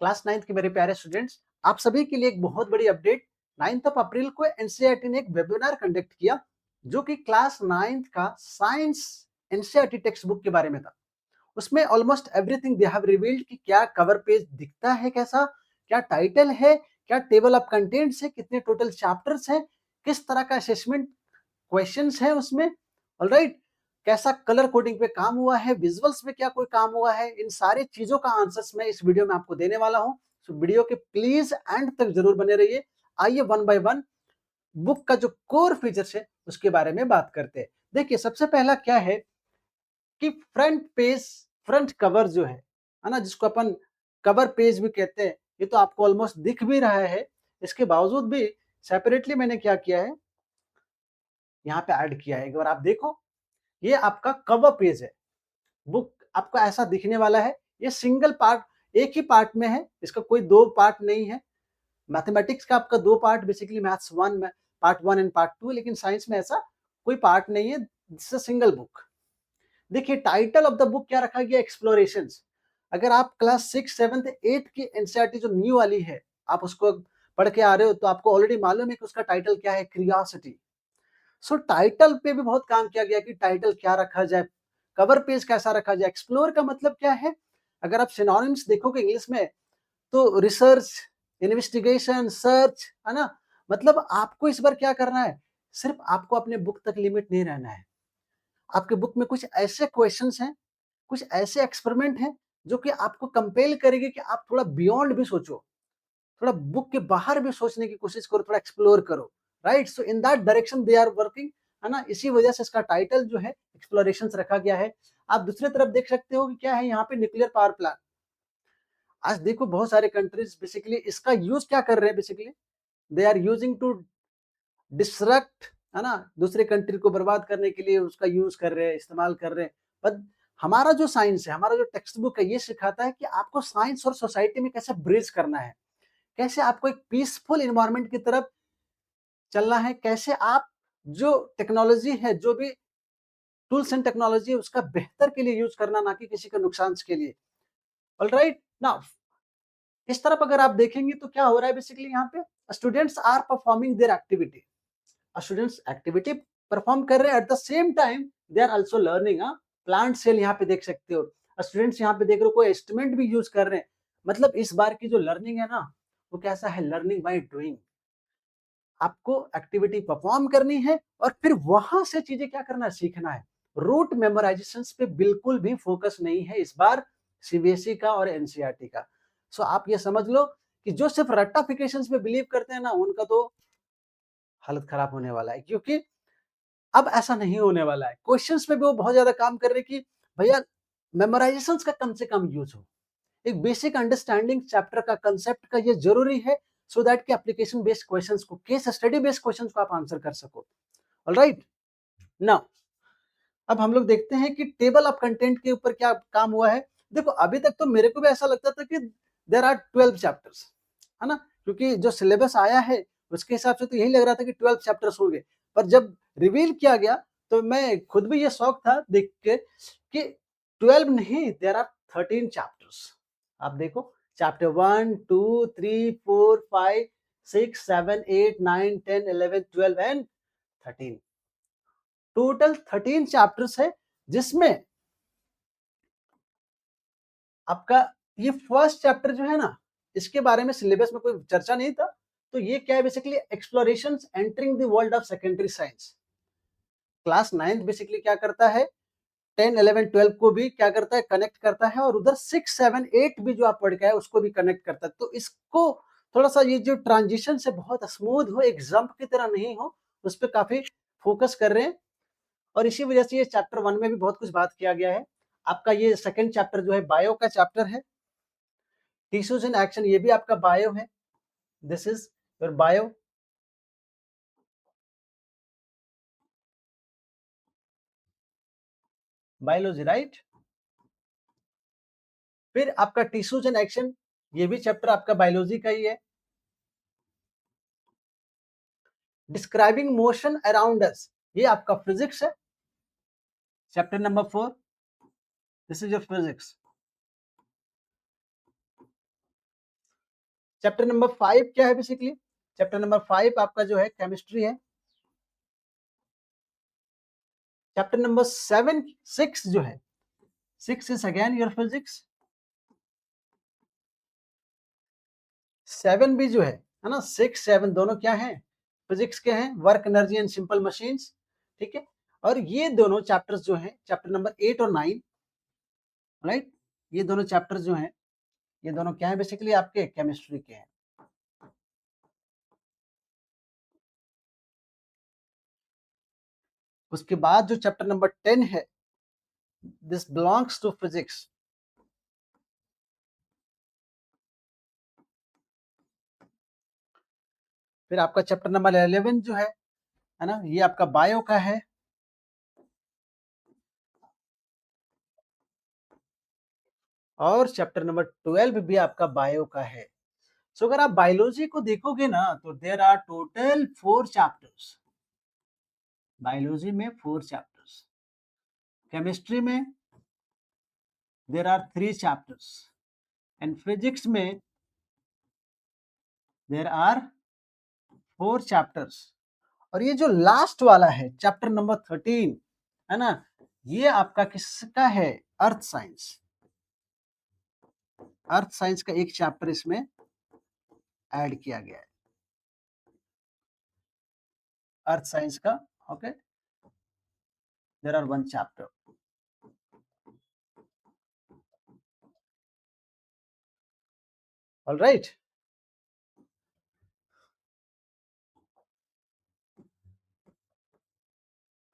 Class 9th के मेरे प्यारे स्टूडेंट्स, आप सभी के लिए एक बहुत बड़ी अपडेट। 9th ऑफ अप्रैल को एनसीईआरटी ने एक वेबिनार कंडक्ट किया जो कि क्लास 9th का साइंस एनसीईआरटी टेक्स्ट बुक के बारे में था। उसमें almost everything they have revealed कि क्या कवर पेज दिखता है कैसा, क्या टाइटल है, क्या टेबल ऑफ कंटेंट्स है, कितने टोटल चैप्टर्स हैं, किस तरह का असेसमेंट क्वेश्चंस है उसमें, ऑलराइट, कैसा कलर कोडिंग पे काम हुआ है, विजुअल्स पे क्या कोई काम हुआ है, इन सारी चीजों का आंसर्स मैं इस वीडियो में आपको देने वाला हूं। सो वीडियो के प्लीज एंड तक जरूर बने रहिए। आइए वन बाय वन बुक का जो कोर फीचर्स है उसके बारे में बात करते हैं। देखिए, सबसे पहला क्या है कि फ्रंट पेज, फ्रंट कवर जो है ना, जिसको अपन कवर पेज भी कहते हैं, ये तो आपको ऑलमोस्ट दिख भी रहा है। इसके बावजूद भी सेपरेटली मैंने क्या किया है, यहाँ पे ऐड किया है। एक बार आप देखो, ये आपका कवर पेज है। बुक आपको ऐसा दिखने वाला है। ये सिंगल पार्ट, एक ही पार्ट में है, इसका कोई दो पार्ट नहीं है। मैथमेटिक्स का आपका दो पार्ट, बेसिकली मैथ्स वन में part one and part two, लेकिन साइंस में ऐसा कोई पार्ट नहीं है। This a single book. देखिए, टाइटल ऑफ द बुक क्या रखा गया, एक्सप्लोरेशंस। अगर आप क्लास 6, 7, 8 की एनसीईआरटी जो न्यू वाली है, आप उसको पढ़ के आ रहे हो, तो आपको ऑलरेडी मालूम है कि उसका टाइटल क्या है, क्यूरियोसिटी। सो टाइटल पे भी बहुत काम किया गया कि टाइटल क्या रखा जाए, कवर पेज कैसा रखा जाए। एक्सप्लोर का मतलब क्या है, अगर आप सिनोनिम्स देखोगे इंग्लिश में, तो रिसर्च, इन्वेस्टिगेशन, सर्च, है ना। मतलब आपको इस बार क्या करना है, सिर्फ आपको अपने बुक तक लिमिट नहीं रहना है। आपके बुक में कुछ ऐसे क्वेश्चंस हैं, कुछ ऐसे एक्सपेरिमेंट हैं जो कि आपको कंपेल करेंगे कि आप थोड़ा बियॉन्ड भी सोचो, थोड़ा बुक के बाहर भी सोचने की कोशिश करो, थोड़ा एक्सप्लोर करो, right. So in that direction they are working, है ना। इसी वजह से इसका टाइटल जो है एक्सप्लोरेशन रखा गया है। आप दूसरी तरफ देख सकते हो कि क्या है यहाँ पे, न्यूक्लियर पावर प्लांट। आज देखो बहुत सारे कंट्रीज बेसिकली इसका यूज क्या कर रहे हैं, basically they are using to distract, है ना, दूसरे कंट्री को बर्बाद करने के लिए उसका यूज कर रहे हैं, इस्तेमाल कर रहे हैं। पर हमारा जो साइंस है, हमारा जो टेक्स्ट बुक है, ये सिखाता है कि आपको साइंस और सोसाइटी में कैसे ब्रिज करना है, कैसे आपको एक पीसफुल इन्वायरमेंट की तरफ चलना है, कैसे आप जो टेक्नोलॉजी है, जो भी टूल्स एंड टेक्नोलॉजी है, उसका बेहतर के लिए यूज करना, ना कि किसी के नुकसान के लिए। ऑलराइट नाउ, इस तरफ अगर आप देखेंगे तो क्या हो रहा है, बेसिकली यहाँ पे students are performing their activity. Students activity perform कर रहे हैं, at the same time they are also learning. Plant cell यहाँ पे देख सकते हो, स्टूडेंट्स यहाँ पे देख रहे हो, कोई एस्टिमेट भी यूज कर रहे हैं। मतलब इस बार की जो लर्निंग है ना, वो कैसा है, लर्निंग बाय डूइंग। आपको एक्टिविटी परफॉर्म करनी है और फिर वहां से चीजें क्या करना है, सीखना है। रूट मेमोराइजेशन पे बिल्कुल भी फोकस नहीं है इस बार सीबीएसई का और एनसीईआरटी का। सो आप ये समझ लो कि जो सिर्फ रट्टाफिकेशन पे बिलीव करते हैं ना, उनका तो हालत खराब होने वाला है, क्योंकि अब ऐसा नहीं होने वाला है। क्वेश्चंस पे भी वो बहुत ज्यादा काम कर रहे हैं कि भैया मेमोराइजेशन का कम से कम यूज हो, एक बेसिक अंडरस्टैंडिंग चैप्टर का, कंसेप्ट का, ये जरूरी है। सो दैट कि एप्लीकेशन बेस्ड क्वेश्चंस को, केस स्टडी बेस्ड क्वेश्चंस को आप आंसर कर सको। ऑलराइट नाउ, अब हम लोग देखते हैं कि टेबल ऑफ कंटेंट के ऊपर क्या काम हुआ है। देखो, अभी तक तो मेरे को भी ऐसा लगता था कि देर आर 12 चैप्टर्स, है ना, क्योंकि जो सिलेबस आया है उसके हिसाब से तो यही लग रहा था कि 12 चैप्टर्स होंगे। पर जब रिवील किया गया तो मैं खुद भी ये शौक था देख के कि 12 नहीं, देर आर 13 चैप्टर्स। आप देखो, चैप्टर 1, 2, 3, 4, 5, 6, 7, 8, 9, 10, 11, 12 एंड 13 चैप्टर्स है, जिसमें आपका ये फर्स्ट चैप्टर जो है ना, इसके बारे में सिलेबस में कोई चर्चा नहीं था। तो ये क्या है, basically explorations entering the world of secondary science. Class 9th basically क्या करता है, 10, 11, 12 को भी क्या करता है, कनेक्ट करता है, और उधर 6, 7, 8 भी जो आप पढ़ के आए उसको भी कनेक्ट करता है। तो इसको थोड़ा सा ये जो ट्रांजिशन से बहुत स्मूथ हो, एक जंप की तरह नहीं हो, उस पर काफी फोकस कर रहे हैं। और इसी वजह से ये चैप्टर 1 में भी बहुत कुछ बात किया गया है। आपका ये सेकंड चैप्टर जो है बायो का चैप्टर है, टिश्यूज इन एक्शन, ये भी आपका बायो है। This is your bio, biology, right. फिर आपका टिश्यूज इन एक्शन, ये भी चैप्टर आपका बायोलॉजी का ही है। डिस्क्राइबिंग मोशन अराउंड अस, ये आपका फिजिक्स है, chapter number 4। This is your physics. Chapter number 5 क्या है बेसिकली? चैप्टर नंबर 5 आपका जो है केमिस्ट्री है। चैप्टर नंबर 7 6 जो है, 6 इज अगेन योर फिजिक्स। 7 भी जो है ना, 6 7 दोनों क्या है? फिजिक्स के हैं, work energy and simple machines, ठीक है। और ये दोनों चैप्टर्स जो हैं, चैप्टर नंबर 8 और 9, राइट, ये दोनों चैप्टर्स जो हैं, ये दोनों क्या है बेसिकली? आपके केमिस्ट्री के हैं। उसके बाद जो चैप्टर नंबर 10 है, दिस बिलोंग्स टू फिजिक्स। फिर आपका चैप्टर नंबर 11 जो है ना, ये आपका बायो का है। और चैप्टर नंबर 12 भी आपका बायो का है। सो अगर आप बायोलॉजी को देखोगे ना, तो there are total 4 chapters. Biology में 4 चैप्टर्स। केमिस्ट्री में there are 3 chapters and physics में देयर आर 4 चैप्टर्स। और ये जो लास्ट वाला है चैप्टर नंबर 13, है ना, ये आपका किसका है? Earth science. अर्थ साइंस का एक चैप्टर इसमें ऐड किया गया है, अर्थ साइंस का। Okay, there are 1 chapter. All right.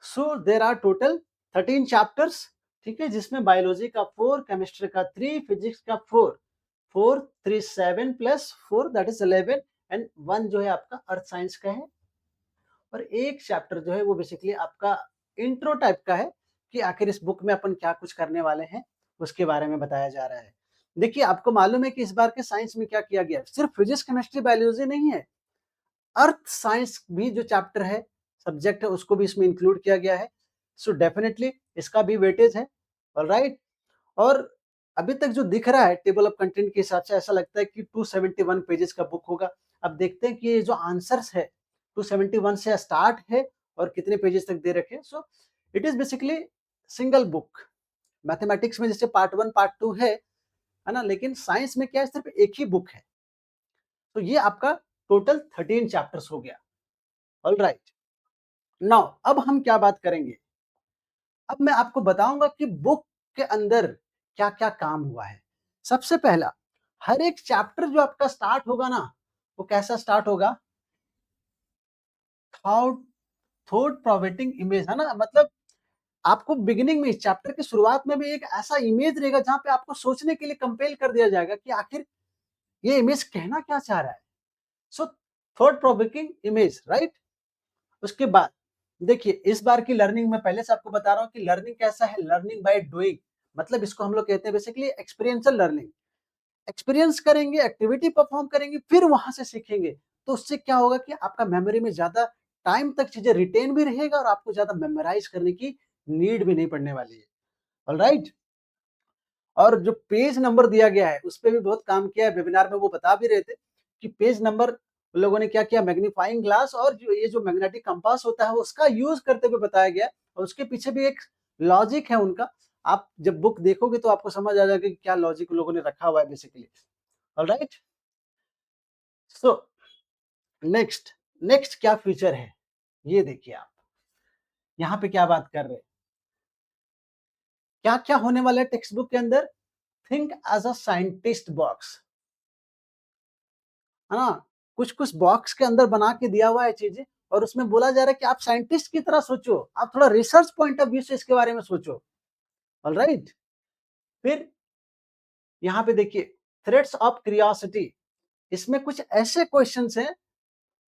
So there are total 13 chapters, ठीक है, जिसमें बायोलॉजी का 4, केमिस्ट्री का 3, फिजिक्स का 4, 4 3 7 प्लस 4 दैट इज 11 एंड 1 जो है आपका अर्थ साइंस का है। और एक चैप्टर जो है वो बेसिकली आपका इंट्रो टाइप का है कि आखिर इस बुक में अपन क्या कुछ करने वाले हैं, उसके बारे में बताया जा रहा है। देखिए, आपको मालूम है कि इस बार के साइंस में क्या किया गया? सिर्फ फिजिक्स केमिस्ट्री बायोलॉजी नहीं है, अर्थ साइंस भी जो चैप्टर है, सब्जेक्ट है, उसको भी इसमें इंक्लूड किया गया है। सो डेफिनेटली इसका भी वेटेज है। ऑलराइट। और अभी तक जो दिख रहा है टेबल ऑफ कंटेंट के हिसाब से, ऐसा लगता है कि 271 पेजेस का बुक होगा। अब देखते हैं कि ये जो आंसर्स है 271 से स्टार्ट है और कितने पेजेस तक दे रखे। सो it is basically single book. Mathematics में जैसे पार्ट 1 पार्ट 2 है ना, लेकिन साइंस में क्या है, सिर्फ एक ही बुक है। तो ये आपका टोटल 13 चैप्टर्स हो गया। All right. नाउ अब हम क्या बात करेंगे? अब मैं आपको बताऊंगा कि बुक के अंदर क्या क्या काम हुआ है। सबसे पहला, हर एक चैप्टर जो आपका स्टार्ट होगा ना, वो कैसा स्टार्ट होगा? थॉट थॉट प्रोवोकिंग इमेज, है ना, मतलब आपको बिगिनिंग में, इस चैप्टर की शुरुआत में भी एक ऐसा इमेज रहेगा जहां पे आपको सोचने के लिए कंपेल कर दिया जाएगा कि आखिर ये इमेज कहना क्या चाह रहा है। So thought provoking image, right. उसके बाद देखिए, इस बार की लर्निंग में पहले से आपको बता रहा हूँ कि लर्निंग कैसा है, लर्निंग बाय डूइंग। मतलब इसको हम लोग कहते हैं बेसिकली एक्सपीरियंशियल लर्निंग। एक्सपीरियंस करेंगे, एक्टिविटी परफॉर्म करेंगे, फिर वहां से सीखेंगे। तो उससे क्या होगा कि आपका मेमोरी में ज्यादा टाइम तक चीजें रिटेन भी रहेगा और आपको ज्यादा मेमोराइज करने की नीड भी नहीं पड़ने वाली है। ऑलराइट। और जो पेज नंबर दिया गया है उस पे भी बहुत काम किया है। वेबिनार में वो बता भी रहे थे कि पेज नंबर लोगों ने क्या किया, मैग्नीफाइंग ग्लास और जो ये जो मैग्नेटिक कंपास होता है उसका यूज करते हुए बताया गया है। और उसके पीछे भी एक लॉजिक है उनका। आप जब बुक देखोगे तो आपको समझ आ जाएगा कि क्या लॉजिक लोगों ने रखा हुआ है basically. Alright. So next, next क्या फीचर है, ये देखिए आप यहाँ पे क्या बात कर रहे हैं। क्या क्या होने वाला है टेक्स्ट बुक के अंदर? Think as a scientist box, है ना। कुछ कुछ बॉक्स के अंदर बना के दिया हुआ है चीजें, और उसमें बोला जा रहा है कि आप साइंटिस्ट की तरह सोचो, आप थोड़ा रिसर्च पॉइंट ऑफ व्यू से इसके बारे में सोचो। ऑलराइट। फिर यहाँ पे देखिए, थ्रेड्स ऑफ क्यूरियोसिटी, इसमें कुछ ऐसे क्वेश्चंस हैं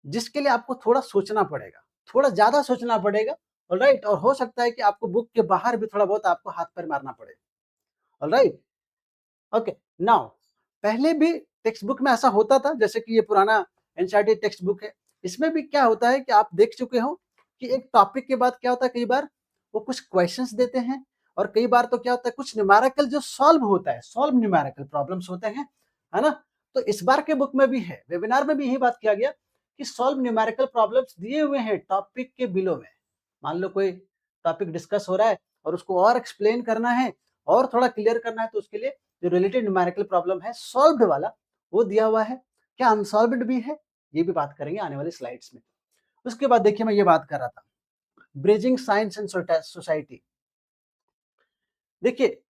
जिसके लिए आपको थोड़ा सोचना पड़ेगा, थोड़ा ज्यादा सोचना पड़ेगा। ऑलराइट। और हो सकता है कि आपको बुक के बाहर भी थोड़ा बहुत आपको हाथ पैर मारना पड़े। ऑलराइट। ओके। नाउ पहले भी टेक्स्ट बुक में ऐसा होता था, जैसे कि ये पुराना एनसीईआरटी टेक्स्ट बुक है, इसमें भी क्या होता है कि आप देख चुके हो कि एक टॉपिक के बाद क्या होता है, कई बार वो कुछ क्वेश्चंस देते हैं, और कई बार तो क्या होता है, कुछ न्यूमेरिकल जो सॉल्व होता है, सॉल्व न्यूमेरिकल प्रॉब्लम्स होते हैं, है ना। तो इस बार के बुक में भी है, वेबिनार में भी यही बात किया गया कि सॉल्व न्यूमेरिकल प्रॉब्लम्स दिए हुए हैं टॉपिक के बिलो में। मान लो कोई टॉपिक डिस्कस हो रहा है और उसको और एक्सप्लेन करना है और थोड़ा क्लियर करना है, तो उसके लिए जो रिलेटेड न्यूमेरिकल प्रॉब्लम है सॉल्व्ड वाला वो दिया हुआ है। क्या अनसॉल्व्ड भी है, ये भी बात करेंगे आने वाली स्लाइड्स में। उसके बाद देखिए, मैं ये बात कर रहा था ब्रिजिंग साइंस एंड सोसाइटी। देखिए,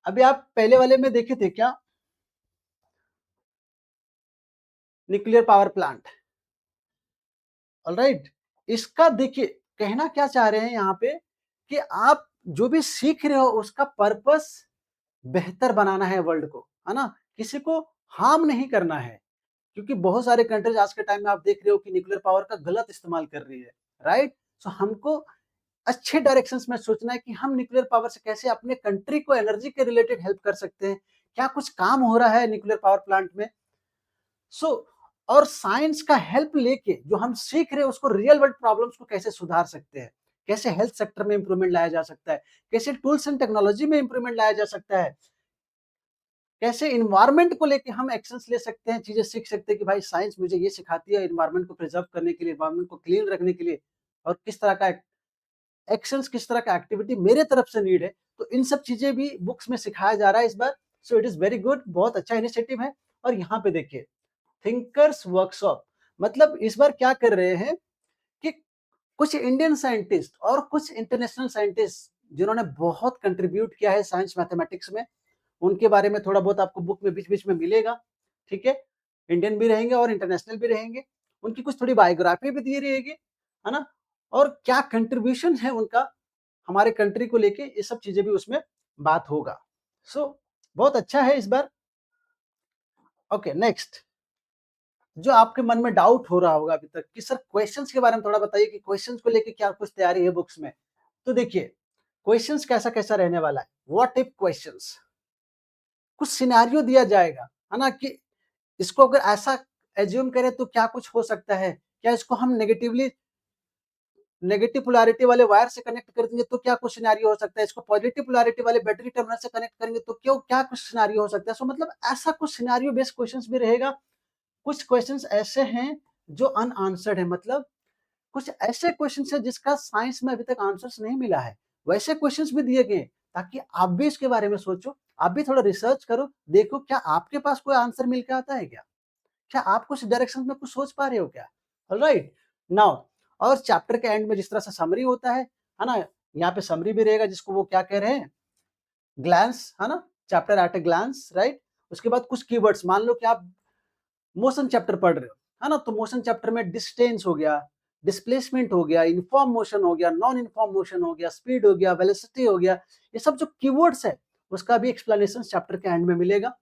अभी आप पहले वाले में देखे थे क्या, न्यूक्लियर पावर प्लांट, ऑलराइट। इसका देखिए कहना क्या चाह रहे हैं यहाँ पे कि आप जो भी सीख रहे हो उसका पर्पस बेहतर बनाना है वर्ल्ड को, है ना, किसी को हार्म नहीं करना है। क्योंकि बहुत सारे कंट्रीज आज के टाइम में आप देख रहे हो कि न्यूक्लियर पावर का गलत इस्तेमाल कर रही है, राइट। सो हमको अच्छे डायरेक्शंस में सोचना है कि हम न्यूक्लियर पावर से कैसे अपने कंट्री को एनर्जी के रिलेटेड हेल्प कर सकते हैं, क्या कुछ काम हो रहा है न्यूक्लियर पावर प्लांट में। सो और साइंस का हेल्प लेके जो हम सीख रहे हैं उसको रियल वर्ल्ड प्रॉब्लम्स को कैसे सुधार सकते हैं, कैसे हेल्थ सेक्टर में इंप्रूवमेंट लाया जा सकता है, कैसे टूल्स एंड टेक्नोलॉजी में इंप्रूवमेंट लाया जा सकता है, कैसे इन्वायरमेंट को लेके हम एक्शंस ले सकते हैं, चीजें सीख सकते हैं कि भाई साइंस मुझे ये सिखाती है इन्वायरमेंट को प्रिजर्व करने के लिए, इन्वायरमेंट को क्लीन रखने के लिए, और किस तरह का एक्शंस, किस तरह का एक्टिविटी मेरे तरफ से नीड है। तो इन सब चीजें भी बुक्स में सिखाया जा रहा है इस बार। So it is very good, बहुत अच्छा इनिशिएटिव है। और यहाँ पे देखिए थिंकर्स वर्कशॉप, मतलब इस बार क्या कर रहे हैं कि कुछ इंडियन साइंटिस्ट और कुछ इंटरनेशनल साइंटिस्ट जिन्होंने बहुत कंट्रीब्यूट किया है साइंस मैथमेटिक्स में, उनके बारे में थोड़ा बहुत आपको बुक में बीच बीच में मिलेगा, ठीक है। इंडियन भी रहेंगे और इंटरनेशनल भी रहेंगे, उनकी कुछ थोड़ी बायोग्राफी भी दी रहेगी, है ना, और क्या कंट्रीब्यूशन है उनका हमारे कंट्री को लेके, ये सब चीजें भी उसमें बात होगा। सो बहुत अच्छा है इस बार। ओके, नेक्स्ट, जो आपके मन में डाउट हो रहा होगा अभी तक कि सर क्वेश्चंस के बारे में थोड़ा बताइए कि क्वेश्चंस को लेके क्या कुछ तैयारी है बुक्स में। तो देखिए क्वेश्चंस कैसा कैसा रहने वाला है, व्हाट इफ क्वेश्चंस, कुछ सिनेरियो दिया जाएगा, है ना, कि इसको अगर ऐसा एज्यूम करें तो क्या कुछ हो सकता है, क्या इसको हम नेगेटिव पोलैरिटी वाले वायर से कनेक्ट कर देंगे तो क्या कुछ सिनेरियो हो सकता है, इसको पॉजिटिव पोलैरिटी वाले बैटरी टर्मिनल से कनेक्ट करेंगे तो क्यों क्या कुछ सिनेरियो हो सकता है। सो मतलब ऐसा कुछ सिनेरियो बेस्ड क्वेश्चंस भी रहेगा। कुछ क्वेश्चंस ऐसे हैं जो अनआंसर्ड है, मतलब कुछ ऐसे क्वेश्चंस है जिसका साइंस में अभी तक आंसर्स नहीं मिला है, वैसे क्वेश्चंस भी दिए गए ताकि आप भी इसके बारे में सोचो, आप भी थोड़ा रिसर्च करो, देखो क्या आपके पास कोई आंसर मिल के आता है क्या, क्या आप कुछ डायरेक्शन में कुछ सोच पा रहे हो क्या। ऑलराइट नाउ, और चैप्टर के एंड में जिस तरह से समरी होता है ना, यहाँ पे समरी भी रहेगा जिसको वो क्या कह रहे हैं, ग्लैंस, है ना, chapter at a glance, right. उसके बाद कुछ कीवर्ड्स, मान लो कि आप मोशन चैप्टर पढ़ रहे हो, है ना, तो मोशन चैप्टर में डिस्टेंस हो गया, डिस्प्लेसमेंट हो गया, यूनिफॉर्म मोशन हो गया, नॉन यूनिफॉर्म मोशन हो गया, स्पीड हो गया, वेलोसिटी हो गया, ये सब जो कीवर्ड्स है उसका भी एक्सप्लेनेशन चैप्टर के एंड में मिलेगा।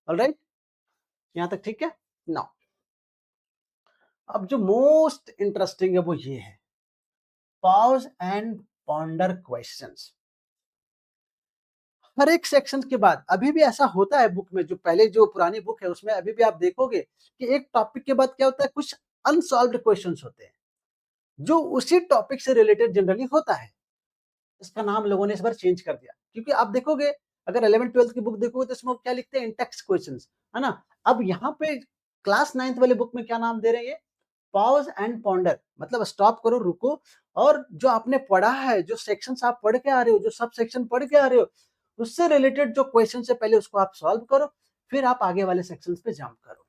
ऑलराइट, यहाँ तक ठीक है। नाउ अब जो मोस्ट इंटरेस्टिंग है वो ये है, पॉज एंड पॉन्डर क्वेश्चंस। हर एक सेक्शन के बाद अभी भी ऐसा होता है बुक में, जो पहले जो पुरानी बुक है उसमें अभी भी आप देखोगे कि एक टॉपिक के बाद क्या होता है, कुछ अनसॉल्व्ड क्वेश्चंस होते हैं जो उसी टॉपिक से रिलेटेड जनरली होता है। इसका नाम लोगों ने इस बार चेंज कर दिया, क्योंकि आप देखोगे अगर 11th-12th की बुक देखोगे तो इसमें क्या लिखते हैं, इन टेक्स्ट क्वेश्चंस, है ना। अब यहाँ पे क्लास 9th वाले बुक में क्या नाम दे रहे हैं, पॉज एंड पॉन्डर, मतलब स्टॉप करो, रुको, और जो आपने पढ़ा है, जो सेक्शंस आप पढ़ के आ रहे हो, जो सब सेक्शन पढ़ के आ रहे हो, उससे रिलेटेड जो क्वेश्चन है पहले उसको आप सॉल्व करो, फिर आप आगे वाले सेक्शंस पे जंप करो।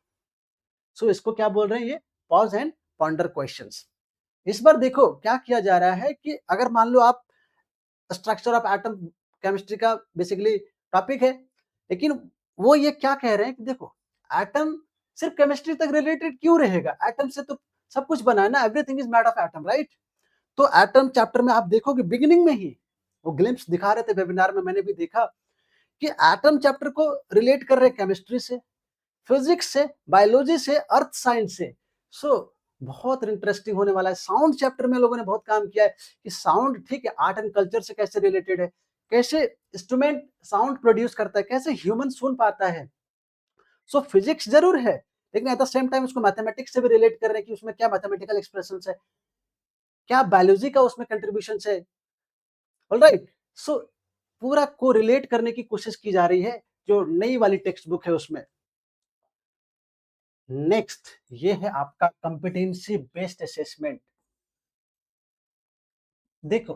सो इसको क्या बोल रहे हैं, ये पॉज एंड पॉन्डर क्वेश्चंस। इस बार देखो क्या किया जा रहा है कि अगर मान लो आप स्ट्रक्चर ऑफ एटम केमिस्ट्री का बेसिकली टॉपिक है, लेकिन वो ये क्या कह रहे हैं कि देखो एटम सिर्फ केमिस्ट्री तक रिलेटेड क्यों रहेगा, एटम से तो सब कुछ बना है ना, everything is made of atom, right. तो एटम चैप्टर में आप देखोगे बिगिनिंग में ही वो ग्लिम्स दिखा रहे थे वेबिनार में, मैंने भी देखा कि एटम चैप्टर को रिलेट कर रहे हैं केमिस्ट्री से, फिजिक्स से, बायोलॉजी से, अर्थ साइंस से। सो बहुत इंटरेस्टिंग होने वाला है। साउंड चैप्टर में लोगों ने बहुत काम किया है कि साउंड ठीक है आर्ट एंड कल्चर से कैसे रिलेटेड है, कैसे इंस्ट्रूमेंट साउंड प्रोड्यूस करता है, कैसे ह्यूमन सुन पाता है। सो फिजिक्स जरूर है, लेकिन एट द सेम टाइम उसको मैथमेटिक्स से भी रिलेट कर रहे हैं कि उसमें क्या मैथमेटिकल एक्सप्रेशन है, क्या बायोलॉजी का उसमें कंट्रीब्यूशन है। ऑलराइट, सो पूरा को रिलेट करने की कोशिश की जा रही है जो नई वाली टेक्स्ट बुक है उसमें। नेक्स्ट ये है आपका कॉम्पिटेंसी बेस्ड असेसमेंट। देखो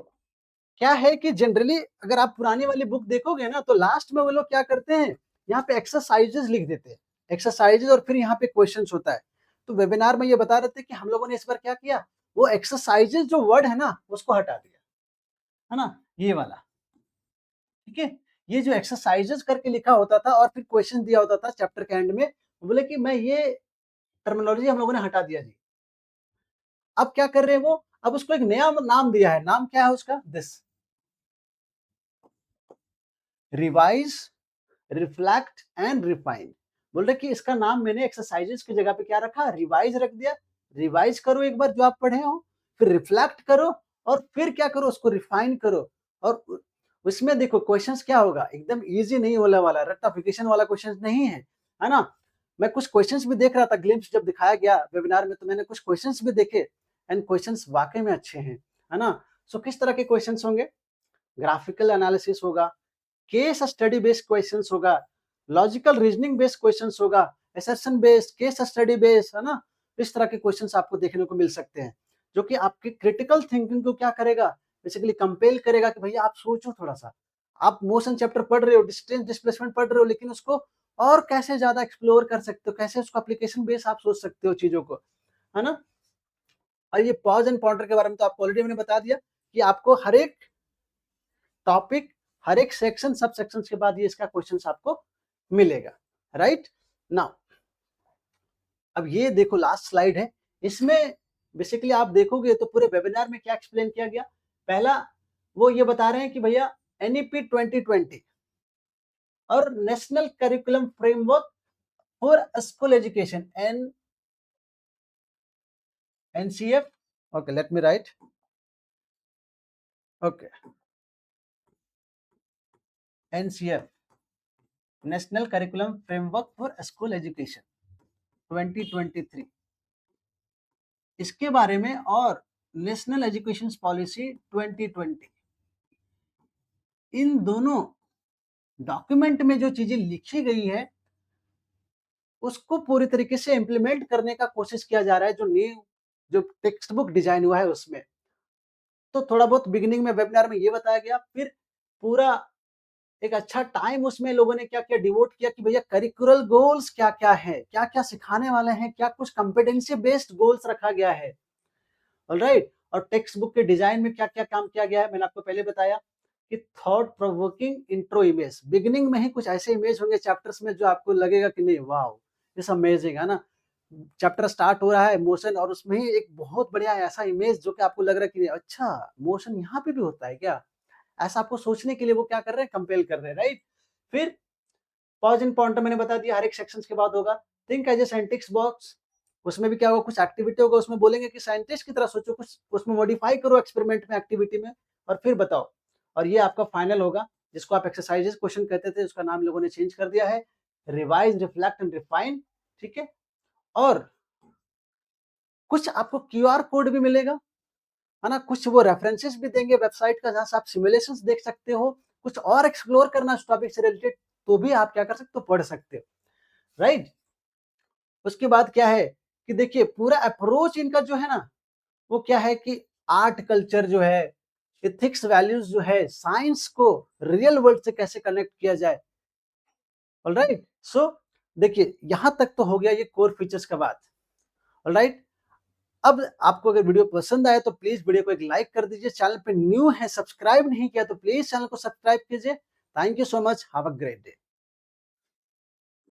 क्या है कि जनरली अगर आप पुरानी वाली बुक देखोगे ना तो लास्ट में वो लोग क्या करते हैं, यहाँ पे एक्सरसाइजेज लिख देते हैं, एक्सरसाइजेज और फिर यहाँ पे क्वेश्चंस होता है। तो वेबिनार में ये बता रहे थे कि हम लोगों ने इस बार क्या किया, वो एक्सरसाइजेज जो वर्ड है ना उसको हटा दिया, है ना, ये वाला, ठीक है। ये जो एक्सरसाइजेज करके लिखा होता था और फिर क्वेश्चन दिया होता था चैप्टर के एंड में, बोले कि मैं ये टर्मिनोलॉजी हम लोगों ने हटा दिया जी। अब क्या कर रहे हैं वो, अब उसको एक नया नाम दिया है, नाम क्या है उसका, this revise reflect and refine. बोल रहे कि इसका नाम मैंने एक्सरसाइजेस की जगह पे क्या रखा, रिवाइज रख दिया। रिवाइज करो एक बार जो आप पढ़े हो, फिर रिफ्लेक्ट करो और फिर क्या करो, उसको रिफाइन करो। और उसमें देखो क्वेश्चंस क्या होगा, एकदम इजी नहीं होने वाला, रट्टाफिकेशन वाला क्वेश्चन नहीं है ना। मैं कुछ क्वेश्चंस भी देख रहा था, ग्लिम्स जब दिखाया गया वेबिनार में तो मैंने कुछ क्वेश्चंस भी देखे एंड क्वेश्चंस वाकई में अच्छे हैं, है ना। सो किस तरह के क्वेश्चंस होंगे, ग्राफिकल एनालिसिस होगा, केस स्टडी बेस्ड क्वेश्चंस होगा, लॉजिकल रीजनिंग बेस्ड क्वेश्चंस होगा, assertion based, case study based, है ना। इस तरह के क्वेश्चंस आपको देखने को मिल सकते हैं, जो कि आपकी क्रिटिकल थिंकिंग को क्या करेगा, बेसिकली कंपेल करेगा कि भैया आप सोचो थोड़ा सा। आप मोशन चैप्टर पढ़ रहे हो, डिस्टेंस डिस्प्लेसमेंट पढ़ रहे हो, लेकिन उसको और कैसे ज्यादा एक्सप्लोर कर सकते हो, कैसे उसको एप्लीकेशन बेस्ड आप सोच सकते हो चीजों को, है ना। और ये पॉज एंड पॉइंटर के बारे में तो आपको ऑलरेडी मैंने बता दिया कि आपको हर एक टॉपिक, हर एक सेक्शन, सब सेक्शन के बाद ये इसका क्वेश्चन आपको मिलेगा, राइट नाउ। अब ये देखो लास्ट स्लाइड है, इसमें बेसिकली आप देखोगे तो पूरे वेबिनार में क्या एक्सप्लेन किया गया। पहला वो ये बता रहे हैं कि भैया एनईपी 2020 और national curriculum framework for school education, NCF, okay let me right, okay NCF, national curriculum framework for school education 2023, इसके बारे में, और नेशनल एजुकेशन पॉलिसी 2020, इन दोनों डॉक्यूमेंट में जो चीजें लिखी गई है उसको पूरी तरीके से इम्प्लीमेंट करने का कोशिश किया जा रहा है, जो न्यू जो टेक्स्ट बुक डिजाइन हुआ है उसमें। तो थोड़ा बहुत बिगिनिंग में वेबिनार में ये बताया गया, फिर पूरा एक अच्छा टाइम उसमें लोगों ने क्या किया, डिवोट किया कि भैया करिकुलर गोल्स क्या क्या है, क्या क्या सिखाने वाले हैं, क्या कुछ कॉम्पिटेंसी बेस्ड गोल्स रखा गया है, ऑलराइट। और टेक्स्ट बुक के डिजाइन में क्या क्या काम किया गया है, मैंने आपको पहले बताया कि thought provoking intro image, beginning में ही कुछ ऐसे इमेज होंगे चैप्टर्स में जो आपको लगेगा कि नहीं वाह दिस अमेजिंग, है ना। चैप्टर स्टार्ट हो रहा है मोशन और उसमें ही एक बहुत बढ़िया ऐसा इमेज जो कि आपको लग रहा है कि अच्छा मोशन यहाँ पे भी होता है क्या, ऐसा आपको सोचने के लिए वो क्या कर रहे हैं, कंपेल कर रहे हैं, राइट। फिर पॉज इन पॉइंटर मैंने बता दिया हर एक सेक्शन के बाद होगा। Think as a scientist box, उसमें भी क्या होगा, कुछ एक्टिविटी होगा, उसमें बोलेंगे कि साइंटिस्ट की तरह सोचो, कुछ उसमें मॉडिफाई करो एक्सपेरिमेंट में, एक्टिविटी में, और फिर बताओ। और ये आपका फाइनल होगा, जिसको आप एक्सरसाइजेस क्वेश्चन कहते थे, उसका नाम लोगों ने चेंज कर दिया है, रिवाइज रिफ्लेक्ट एंड रिफाइन, ठीक है। और कुछ आपको क्यूआर कोड भी मिलेगा, है ना, कुछ वो रेफरेंसेस भी देंगे वेबसाइट का जहां से आप सिमुलेशंस देख सकते हो, कुछ और एक्सप्लोर करना उस टॉपिक से रिलेटेड तो भी आप क्या कर सकते हो, पढ़ सकते हो, राइट। उसके बाद क्या है कि देखिए पूरा अप्रोच इनका जो है ना वो क्या है कि आर्ट कल्चर जो है, इथिक्स वैल्यूज जो है, साइंस को रियल वर्ल्ड से कैसे कनेक्ट किया जाए, ऑलराइट। सो देखिए यहां तक तो हो गया ये कोर फीचर्स का बात, ऑलराइट। अब आपको अगर वीडियो पसंद आए तो प्लीज वीडियो को एक लाइक कर दीजिए, चैनल पे न्यू है सब्सक्राइब नहीं किया तो प्लीज चैनल को सब्सक्राइब कीजिए। Thank you so much, have a great day.